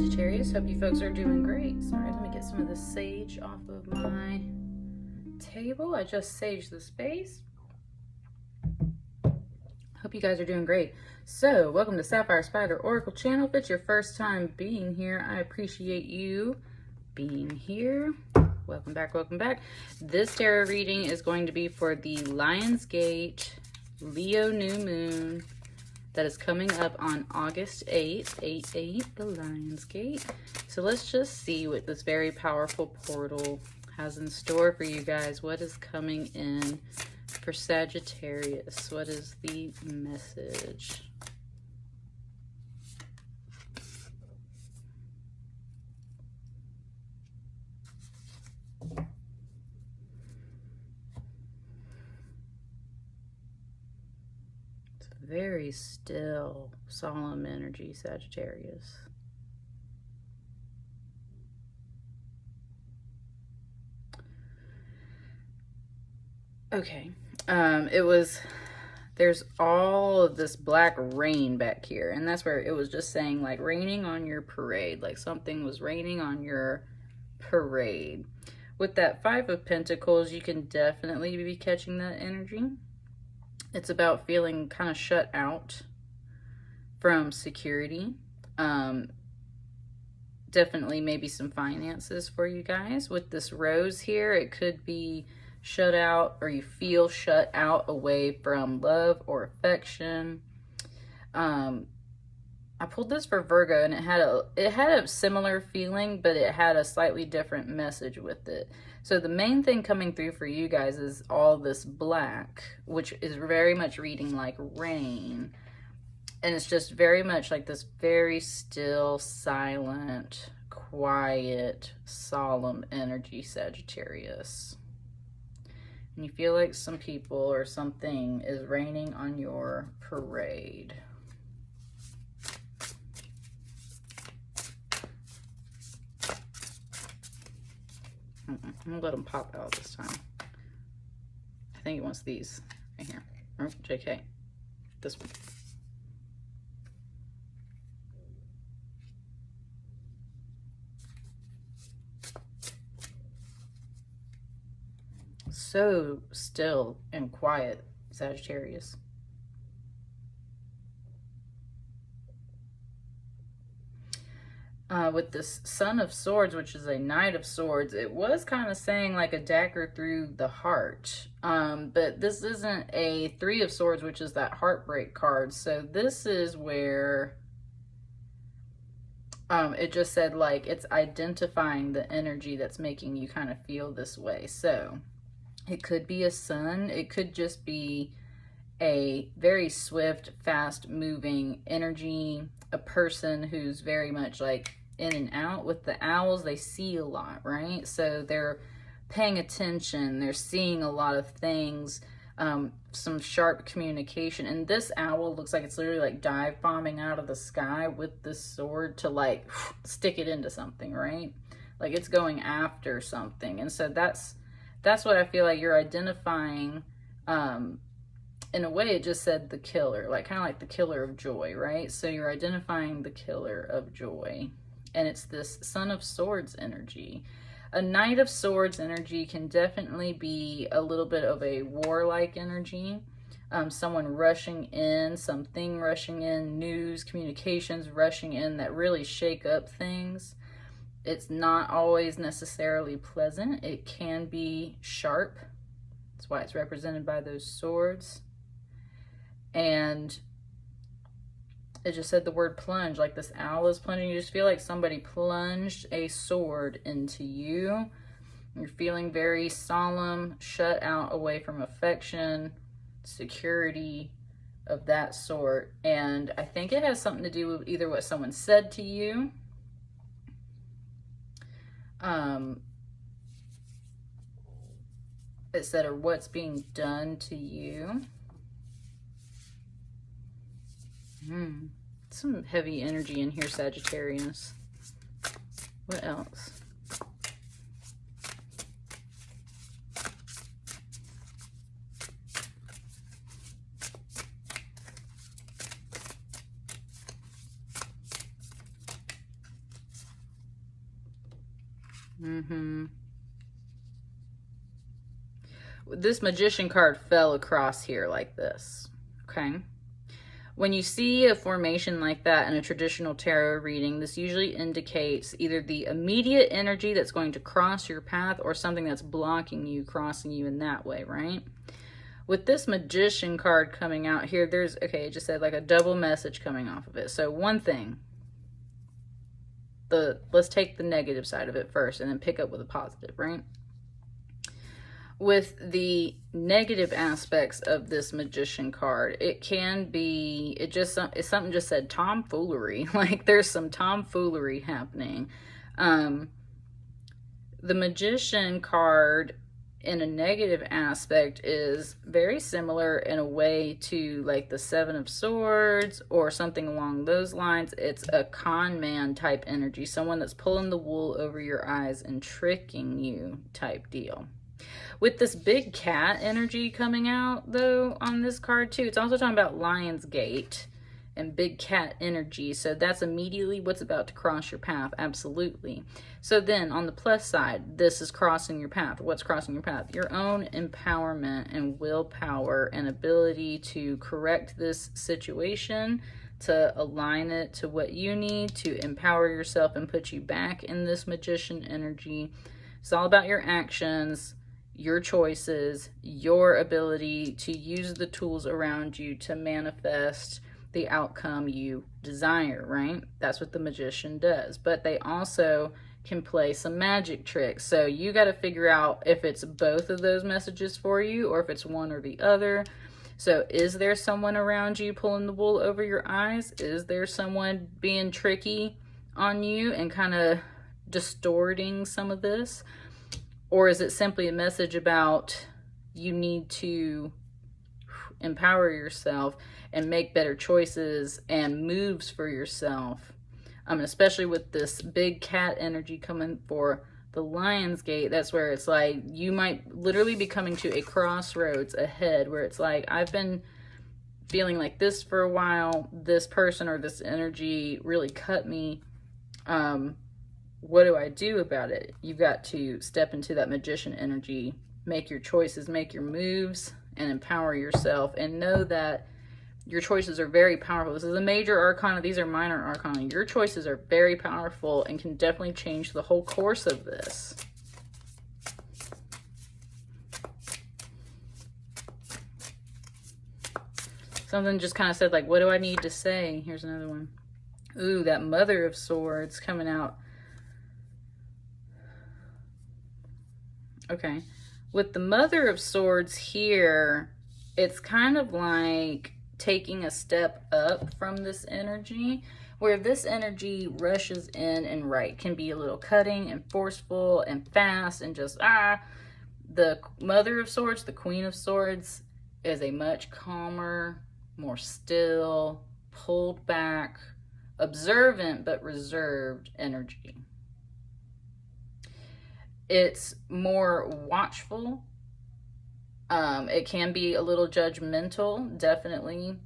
Sagittarius. Hope you folks are doing great. Sorry, let me get some of the sage off of my table. I just saged the space. Hope you guys are doing great. So, welcome to Sapphire Spider Oracle channel. If it's your first time being here, I appreciate you being here. Welcome back, welcome back. This tarot reading is going to be for the Lionsgate Leo new moon that is coming up on August 8th, 8/8, the Lionsgate. So let's just see what this very powerful portal has in store for you guys. What is coming in for Sagittarius? What is the message? Very still, solemn energy, Sagittarius. Okay, there's all of this black rain back here, and that's where it was just saying like raining on your parade, like something was raining on your parade. With that Five of Pentacles, you can definitely be catching that energy. It's about feeling kind of shut out from security. Definitely maybe some finances for you guys. With this rose here, it could be shut out, or you feel shut out away from love or affection. I pulled this for Virgo, and it had a similar feeling, but it had a slightly different message with it. So the main thing coming through for you guys is all this black, which is very much reading like rain. And it's just very much like this very still, silent, quiet, solemn energy, Sagittarius. And you feel like some people or something is raining on your parade. I'm gonna let them pop out this time. I think it wants these right here. Oh, JK. This one. So still and quiet, Sagittarius. With this Son of Swords, which is a Knight of Swords, it was kind of saying like a dagger through the heart. But this isn't a Three of Swords, which is that heartbreak card. So this is where it just said like it's identifying the energy that's making you kind of feel this way. So it could be a sun. It could just be a very swift, fast moving energy, a person who's very much like in and out. With the owls, they see a lot, right? So they're paying attention, they're seeing a lot of things, some sharp communication. And this owl looks like it's literally like dive bombing out of the sky with this sword to like stick it into something, right? Like it's going after something. And so that's what I feel like you're identifying. In a way, it just said the killer, like kind of like the killer of joy, right? So you're identifying the killer of joy. And it's this Son of Swords energy. A Knight of Swords energy can definitely be a little bit of a warlike energy. Someone rushing in, something rushing in, news, communications rushing in that really shake up things. It's not always necessarily pleasant. It can be sharp. That's why it's represented by those swords. And it just said the word plunge, like this owl is plunging. You just feel like somebody plunged a sword into you. You're feeling very solemn, shut out away from affection, security of that sort. And I think it has something to do with either what someone said to you, it said, or what's being done to you. Some heavy energy in here, Sagittarius. What else? This Magician card fell across here like this, okay? When you see a formation like that in a traditional tarot reading, this usually indicates either the immediate energy that's going to cross your path or something that's blocking you, crossing you in that way, right? With this Magician card coming out here, there's, okay, it just said like a double message coming off of it. So one thing, let's take the negative side of it first and then pick up with a positive, right? With the negative aspects of this Magician card, it can be, it's something just said tomfoolery. Like there's some tomfoolery happening. The Magician card in a negative aspect is very similar in a way to like the Seven of Swords or something along those lines. It's a con man type energy, someone that's pulling the wool over your eyes and tricking you type deal. With this big cat energy coming out though on this card too, it's also talking about Lionsgate and big cat energy. So that's immediately what's about to cross your path. Absolutely. So then on the plus side, this is crossing your path. What's crossing your path? Your own empowerment and willpower and ability to correct this situation, to align it to what you need, to empower yourself and put you back in this Magician energy. It's all about your actions, your choices, your ability to use the tools around you to manifest the outcome you desire, right? That's what the Magician does. But they also can play some magic tricks. So you got to figure out if it's both of those messages for you or if it's one or the other. So is there someone around you pulling the wool over your eyes? Is there someone being tricky on you and kind of distorting some of this? Or is it simply a message about you need to empower yourself and make better choices and moves for yourself? Especially with this big cat energy coming for the Lionsgate, that's where it's like you might literally be coming to a crossroads ahead where it's like, I've been feeling like this for a while. This person or this energy really cut me. What do I do about it? You've got to step into that Magician energy, make your choices, make your moves, and empower yourself, and know that your choices are very powerful. This is a major arcana. These are minor arcana. Your choices are very powerful and can definitely change the whole course of this. Something just kind of said, like, what do I need to say? Here's another one. Ooh, that Mother of Swords coming out. Okay. With the Mother of Swords here, it's kind of like taking a step up from this energy, where this energy rushes in and can be a little cutting and forceful and fast and just the Mother of Swords, the Queen of Swords, is a much calmer, more still, pulled back, observant but reserved energy. It's more watchful. It can be a little judgmental, definitely.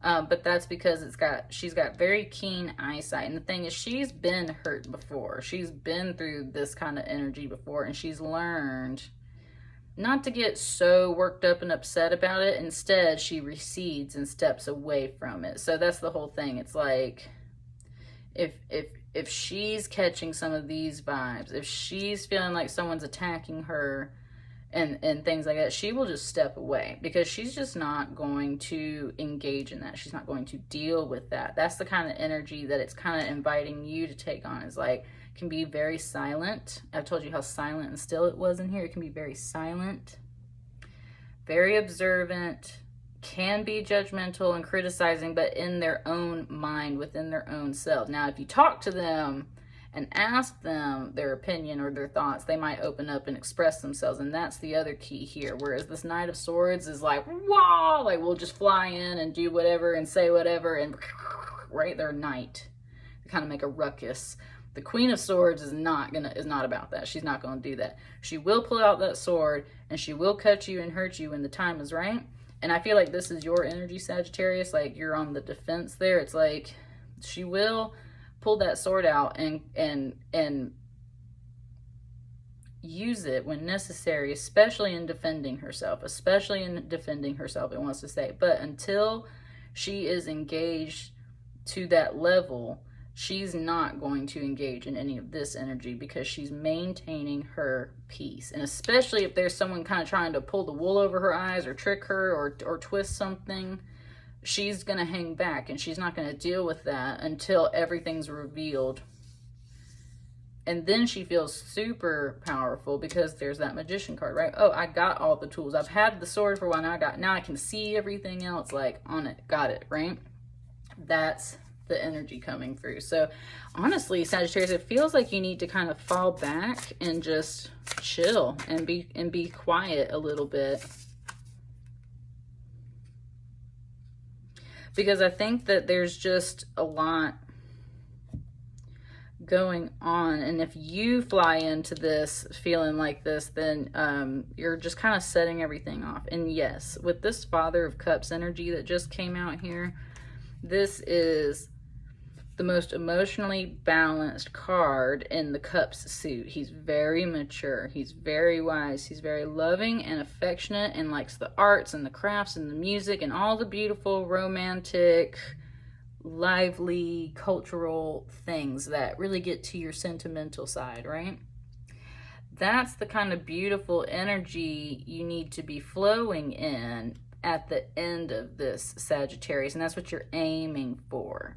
But that's because she's got very keen eyesight. And the thing is, she's been hurt before. She's been through this kind of energy before, and she's learned not to get so worked up and upset about it. Instead, she recedes and steps away from it. So that's the whole thing. It's like, if she's catching some of these vibes, if she's feeling like someone's attacking her and things like that, she will just step away because she's just not going to engage in that. She's not going to deal with that. That's the kind of energy that it's kind of inviting you to take on. Is like, can be very silent. I've told you how silent and still it was in here. It can be very silent, very observant, can be judgmental and criticizing, but in their own mind, within their own self. Now, if you talk to them and ask them their opinion or their thoughts, they might open up and express themselves, and that's the other key here. Whereas this Knight of Swords is like, wow, like we'll just fly in and do whatever and say whatever, and right, they're knight. They kind of make a ruckus. The Queen of Swords is not about that. She's not gonna do that. She will pull out that sword and she will cut you and hurt you when the time is right. And I feel like this is your energy, Sagittarius. Like, you're on the defense there. It's like she will pull that sword out and use it when necessary, especially in defending herself, it wants to say. But until she is engaged to that level, she's not going to engage in any of this energy because she's maintaining her peace. And especially if there's someone kind of trying to pull the wool over her eyes or trick her or twist something, she's going to hang back and she's not going to deal with that until everything's revealed. And then she feels super powerful because there's that magician card, right? Oh, I got all the tools. I've had the sword for a while. Now I can see everything else, like, on it. Got it, right? That's the energy coming through. So honestly, Sagittarius, it feels like you need to kind of fall back and just chill and be quiet a little bit. Because I think that there's just a lot going on, and if you fly into this feeling like this, then you're just kind of setting everything off. And yes, with this Father of Cups energy that just came out here, this is the most emotionally balanced card in the Cups suit. He's very mature, he's very wise, he's very loving and affectionate, and likes the arts and the crafts and the music and all the beautiful romantic, lively, cultural things that really get to your sentimental side, right? That's the kind of beautiful energy you need to be flowing in at the end of this, Sagittarius, and that's what you're aiming for.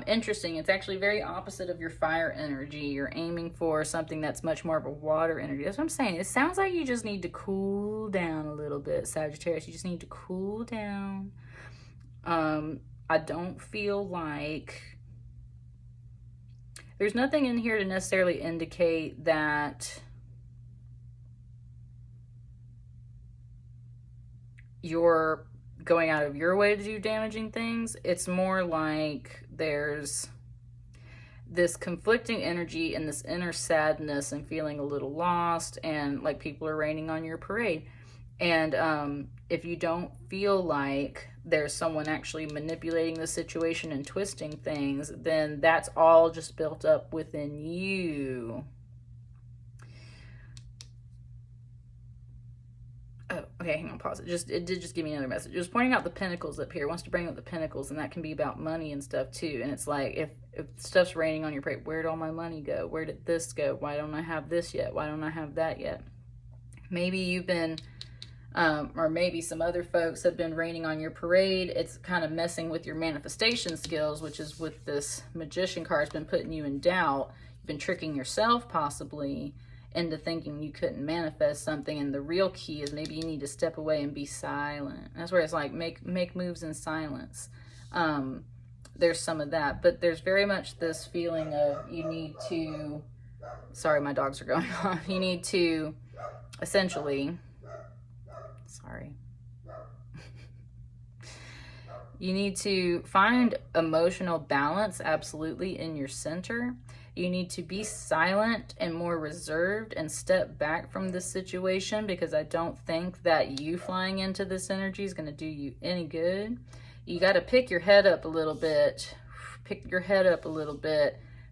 Interesting, it's actually very opposite of your fire energy. You're aiming for something that's much more of a water energy. That's what I'm saying. It sounds like you just need to cool down a little bit, Sagittarius. You just need to cool down. I don't feel like there's nothing in here to necessarily indicate that you're going out of your way to do damaging things. It's more like there's this conflicting energy and this inner sadness and feeling a little lost, and like people are raining on your parade. And if you don't feel like there's someone actually manipulating the situation and twisting things, then that's all just built up within you. Oh, okay, hang on, pause it. It did just give me another message. It was pointing out the pentacles up here. It wants to bring up the pentacles, and that can be about money and stuff too. And it's like, if stuff's raining on your parade, where did all my money go? Where did this go? Why don't I have this yet? Why don't I have that yet? Maybe you've been, or maybe some other folks have been raining on your parade. It's kind of messing with your manifestation skills, which is with this magician card. It's been putting you in doubt. You've been tricking yourself possibly into thinking you couldn't manifest something, and the real key is maybe you need to step away and be silent. That's where it's like make moves in silence. There's some of that, but there's very much this feeling of you need to, sorry, my dogs are going on. You need to essentially, sorry. You need to find emotional balance, absolutely, in your center. You need to be silent and more reserved and step back from this situation, because I don't think that you flying into this energy is going to do you any good. You got to pick your head up a little bit.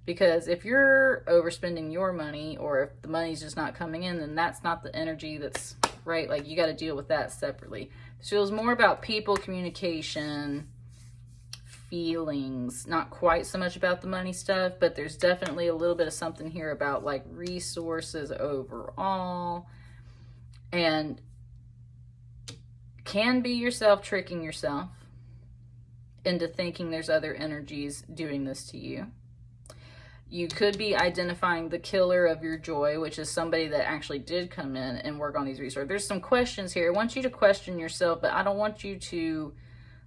Because if you're overspending your money, or if the money's just not coming in, then that's not the energy that's right. Like, you got to deal with that separately. This feels more about people, communication, feelings, not quite so much about the money stuff, but there's definitely a little bit of something here about like resources overall, and can be yourself tricking yourself into thinking there's other energies doing this to you. You could be identifying the killer of your joy, which is somebody that actually did come in and work on these resources. There's some questions here. I want you to question yourself, but I don't want you to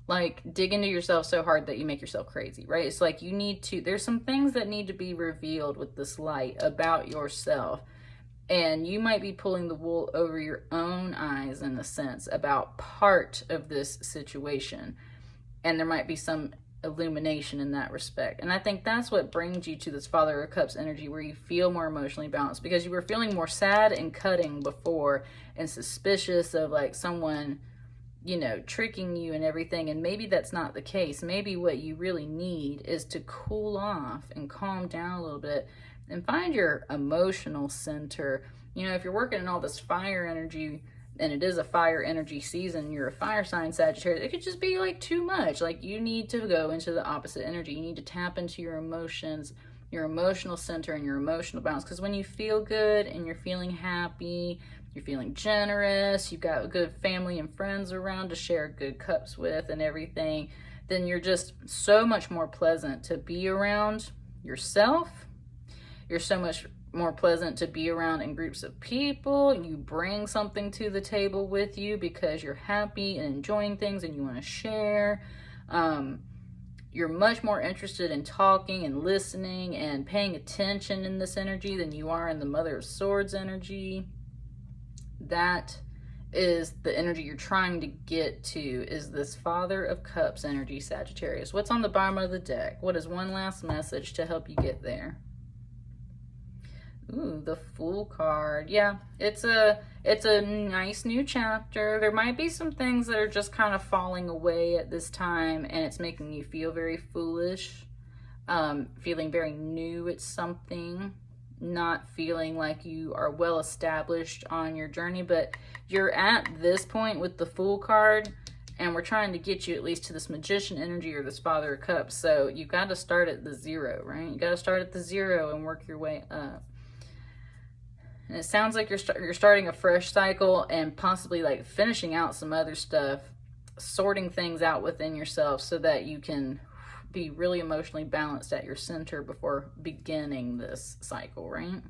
like dig into yourself so hard that you make yourself crazy, right? It's like you need to, there's some things that need to be revealed with this light about yourself. And you might be pulling the wool over your own eyes in a sense about part of this situation. And there might be some illumination in that respect. And I think that's what brings you to this Father of Cups energy, where you feel more emotionally balanced, because you were feeling more sad and cutting before and suspicious of like someone, you know, tricking you and everything. And maybe that's not the case. Maybe what you really need is to cool off and calm down a little bit and find your emotional center. You know, if you're working in all this fire energy, and it is a fire energy season, you're a fire sign, Sagittarius, it could just be like too much. Like, you need to go into the opposite energy. You need to tap into your emotions, your emotional center, and your emotional balance. Because when you feel good and you're feeling happy, you're feeling generous, you've got good family and friends around to share good cups with and everything, then you're just so much more pleasant to be around yourself. You're so much more pleasant to be around in groups of people. You bring something to the table with you because you're happy and enjoying things and you want to share. You're much more interested in talking and listening and paying attention in this energy than you are in the Mother of Swords energy. That is the energy you're trying to get to, is this Father of Cups energy, Sagittarius. What's on the bottom of the deck? What is one last message to help you get there? Ooh, the Fool card. Yeah, it's a nice new chapter. There might be some things that are just kind of falling away at this time, and it's making you feel very foolish, feeling very new at something, not feeling like you are well established on your journey. But you're at this point with the Fool card, and we're trying to get you at least to this Magician energy or this Father of Cups. So you've got to start at the 0, right? You got to start at the 0 and work your way up. And it sounds like you're starting a fresh cycle and possibly like finishing out some other stuff, sorting things out within yourself so that you can be really emotionally balanced at your center before beginning this cycle, right?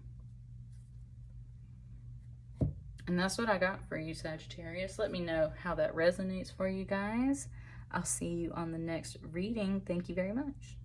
And that's what I got for you, Sagittarius. Let me know how that resonates for you guys. I'll see you on the next reading. Thank you very much.